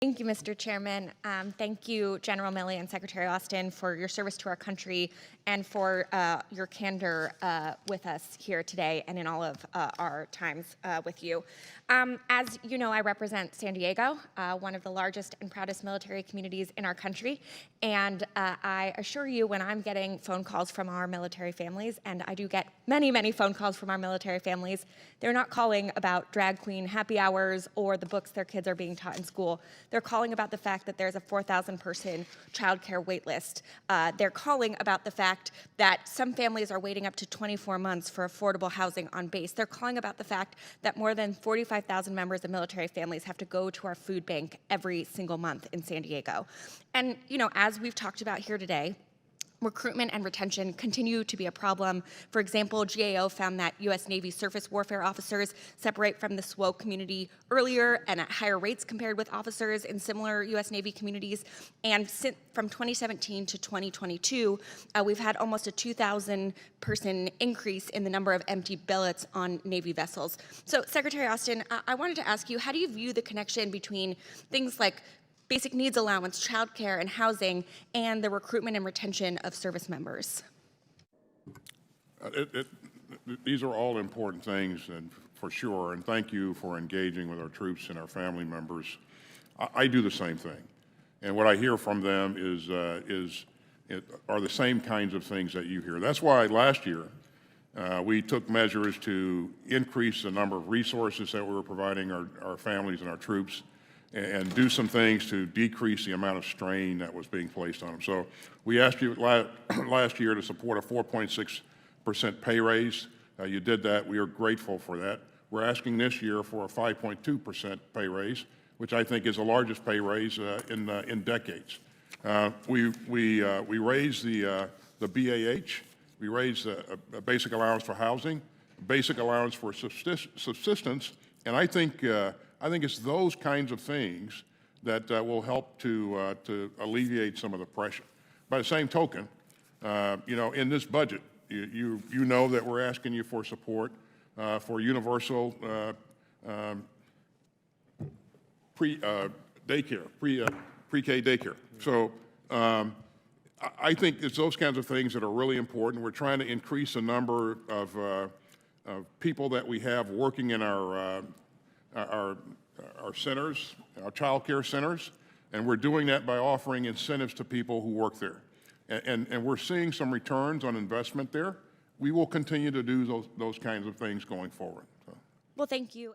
Thank you, Mr. Chairman. Thank you, General Milley and Secretary Austin, for your service to our country and for your candor with us here today and in all of our times with you. As you know, I represent San Diego, one of the largest and proudest military communities in our country. And I assure you, when I'm getting phone calls from our military families, and I do get many, many phone calls from our military families, they're not calling about drag queen happy hours or the books their kids are being taught in school. They're calling about the fact that there's a 4,000 person childcare wait list. They're calling about the fact that some families are waiting up to 24 months for affordable housing on base. They're calling about the fact that more than 45,000 members of military families have to go to our food bank every single month in San Diego. And, you know, as we've talked about here today, recruitment and retention continue to be a problem. For example, GAO found that U.S. Navy surface warfare officers separate from the SWO community earlier and at higher rates compared with officers in similar U.S. Navy communities. And from 2017 to 2022, we've had almost a 2,000 person increase in the number of empty billets on Navy vessels. So, Secretary Austin, I wanted to ask you, how do you view the connection between things like basic needs allowance, childcare, and housing, and the recruitment and retention of service members? These are all important things, and for sure, and thank you for engaging with our troops and our family members. I do the same thing, and what I hear from them are the same kinds of things that you hear. That's why last year we took measures to increase the number of resources that we were providing our families and our troops, and do some things to decrease the amount of strain that was being placed on them. So we asked you last year to support a 4.6% pay raise. You did that. We are grateful for that. We're asking this year for a 5.2% pay raise, which I think is the largest pay raise in decades. We raised the BAH. We raised a basic allowance for housing, basic allowance for subsistence, and I think it's those kinds of things that will help to alleviate some of the pressure. By the same token, you know, in this budget, you know that we're asking you for support for universal pre-K daycare. So I think it's those kinds of things that are really important. We're trying to increase the number of people that we have working in our centers, our child care centers, and we're doing that by offering incentives to people who work there. And we're seeing some returns on investment there. We will continue to do those kinds of things going forward. So. Well, thank you.